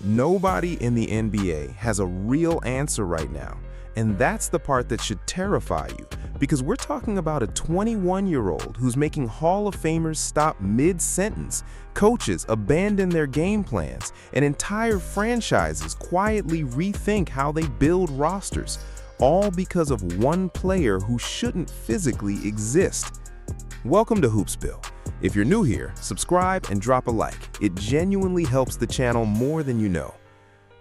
Nobody in the NBA has a real answer right now, and that's the part that should terrify you, because we're talking about a 21-year-old who's making Hall of Famers stop mid-sentence, coaches abandon their game plans, and entire franchises quietly rethink how they build rosters, all because of one player who shouldn't physically exist. Welcome to Hoopsville. If you're new here, subscribe and drop a like. It genuinely helps the channel more than you know.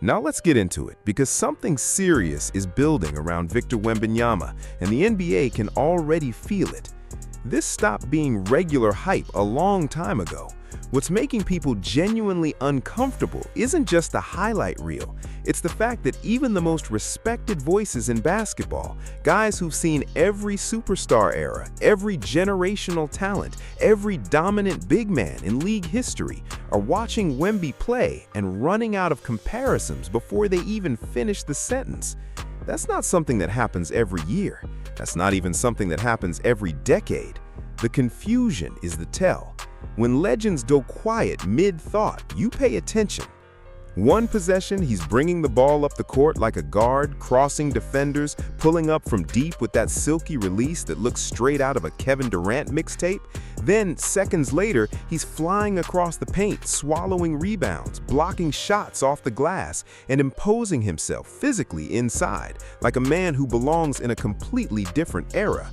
Now let's get into it, because something serious is building around Victor Wembanyama, and the NBA can already feel it. This stopped being regular hype a long time ago. What's making people genuinely uncomfortable isn't just the highlight reel. It's the fact that even the most respected voices in basketball, guys who've seen every superstar era, every generational talent, every dominant big man in league history, are watching Wemby play and running out of comparisons before they even finish the sentence. That's not something that happens every year. That's not even something that happens every decade. The confusion is the tell. When legends go quiet mid-thought, you pay attention. One possession, he's bringing the ball up the court like a guard, crossing defenders, pulling up from deep with that silky release that looks straight out of a Kevin Durant mixtape. Then, seconds later, he's flying across the paint, swallowing rebounds, blocking shots off the glass, and imposing himself physically inside, like a man who belongs in a completely different era.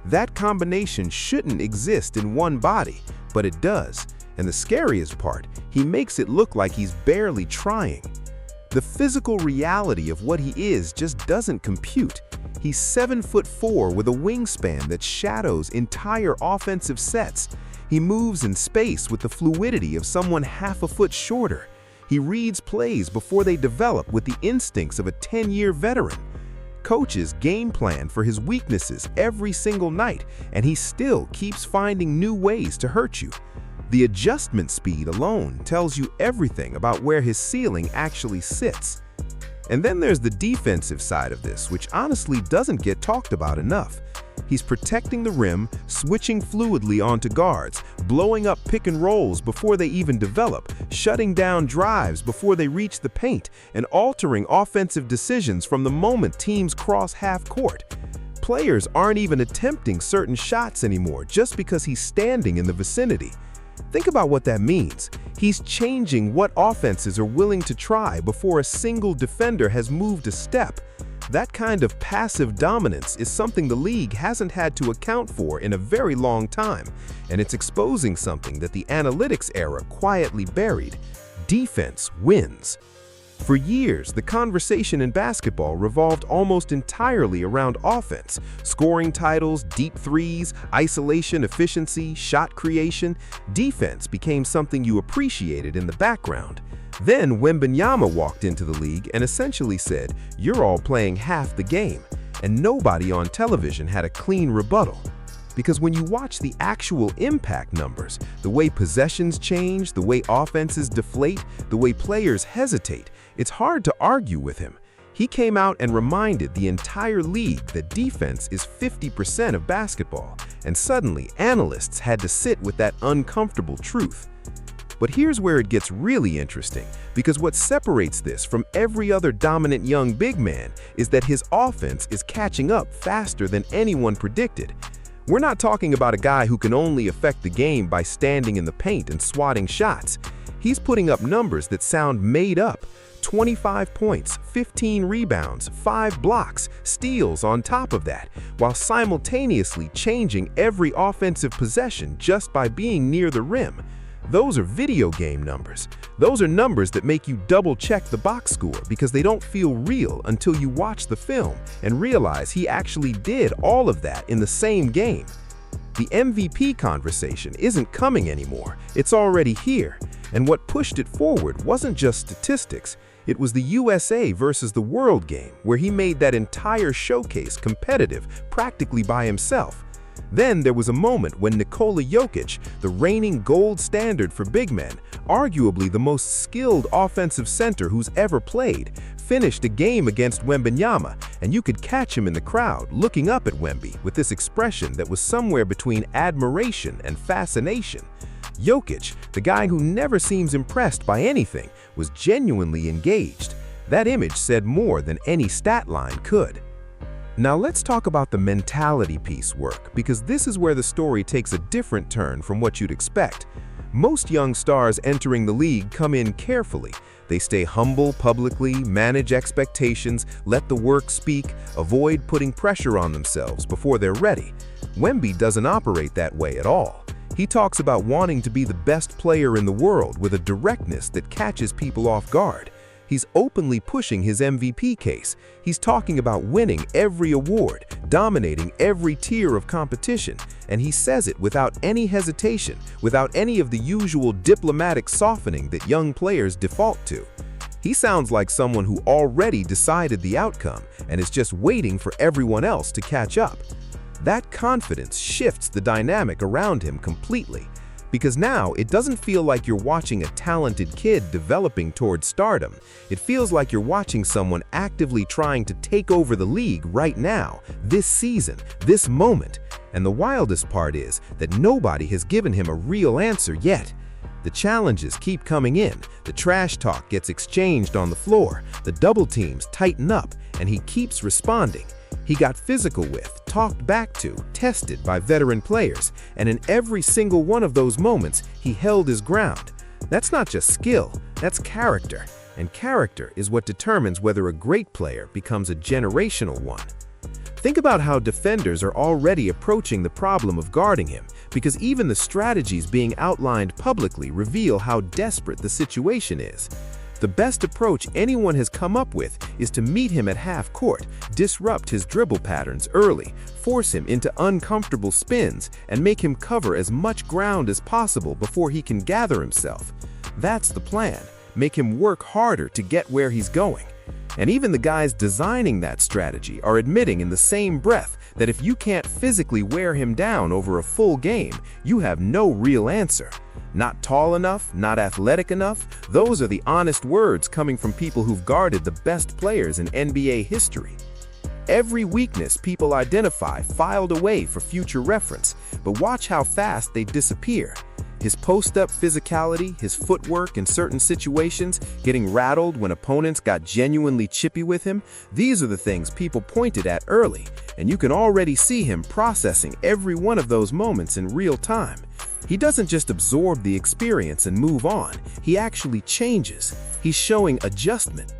That combination shouldn't exist in one body, but it does. And the scariest part, he makes it look like he's barely trying. The physical reality of what he is just doesn't compute. He's 7'4" with a wingspan that shadows entire offensive sets. He moves in space with the fluidity of someone half a foot shorter. He reads plays before they develop with the instincts of a 10-year veteran. Coaches game plan for his weaknesses every single night, and he still keeps finding new ways to hurt you. The adjustment speed alone tells you everything about where his ceiling actually sits. And then there's the defensive side of this, which honestly doesn't get talked about enough. He's protecting the rim, switching fluidly onto guards, blowing up pick and rolls before they even develop, shutting down drives before they reach the paint, and altering offensive decisions from the moment teams cross half court. Players aren't even attempting certain shots anymore just because he's standing in the vicinity. Think about what that means. He's changing what offenses are willing to try before a single defender has moved a step. That kind of passive dominance is something the league hasn't had to account for in a very long time, and it's exposing something that the analytics era quietly buried. Defense wins. For years, the conversation in basketball revolved almost entirely around offense, scoring titles, deep threes, isolation, efficiency, shot creation. Defense became something you appreciated in the background. Then Wembanyama walked into the league and essentially said, "You're all playing half the game," and nobody on television had a clean rebuttal. Because when you watch the actual impact numbers, the way possessions change, the way offenses deflate, the way players hesitate, it's hard to argue with him. He came out and reminded the entire league that defense is 50% of basketball, and suddenly analysts had to sit with that uncomfortable truth. But here's where it gets really interesting, because what separates this from every other dominant young big man is that his offense is catching up faster than anyone predicted. We're not talking about a guy who can only affect the game by standing in the paint and swatting shots. He's putting up numbers that sound made up. 25 points, 15 rebounds, 5 blocks, steals on top of that, while simultaneously changing every offensive possession just by being near the rim. Those are video game numbers. Those are numbers that make you double-check the box score because they don't feel real until you watch the film and realize he actually did all of that in the same game. The MVP conversation isn't coming anymore. It's already here. And what pushed it forward wasn't just statistics. It was the USA versus the world game, where he made that entire showcase competitive practically by himself. Then there was a moment when Nikola Jokic, the reigning gold standard for big men, arguably the most skilled offensive center who's ever played, finished a game against Wembanyama, and you could catch him in the crowd looking up at Wemby with this expression that was somewhere between admiration and fascination. Jokic, the guy who never seems impressed by anything, was genuinely engaged. That image said more than any stat line could. Now let's talk about the mentality piece work, because this is where the story takes a different turn from what you'd expect. Most young stars entering the league come in carefully. They stay humble publicly, manage expectations, let the work speak, avoid putting pressure on themselves before they're ready. Wemby doesn't operate that way at all. He talks about wanting to be the best player in the world with a directness that catches people off guard. He's openly pushing his MVP case. He's talking about winning every award, dominating every tier of competition, and he says it without any hesitation, without any of the usual diplomatic softening that young players default to. He sounds like someone who already decided the outcome and is just waiting for everyone else to catch up. That confidence shifts the dynamic around him completely, because now it doesn't feel like you're watching a talented kid developing towards stardom. It feels like you're watching someone actively trying to take over the league right now, this season, this moment. And the wildest part is that nobody has given him a real answer yet. The challenges keep coming in, the trash talk gets exchanged on the floor, the double teams tighten up, and he keeps responding. He got physical with, talked back to, tested by veteran players, and in every single one of those moments, he held his ground. That's not just skill, that's character, and character is what determines whether a great player becomes a generational one. Think about how defenders are already approaching the problem of guarding him, because even the strategies being outlined publicly reveal how desperate the situation is. The best approach anyone has come up with is to meet him at half court, disrupt his dribble patterns early, force him into uncomfortable spins, and make him cover as much ground as possible before he can gather himself. That's the plan. Make him work harder to get where he's going. And even the guys designing that strategy are admitting in the same breath that if you can't physically wear him down over a full game, you have no real answer. Not tall enough, not athletic enough, those are the honest words coming from people who've guarded the best players in NBA history. Every weakness people identify filed away for future reference, but watch how fast they disappear. His post-up physicality, his footwork in certain situations, getting rattled when opponents got genuinely chippy with him, these are the things people pointed at early, and you can already see him processing every one of those moments in real time. He doesn't just absorb the experience and move on, he actually changes. He's showing adjustment,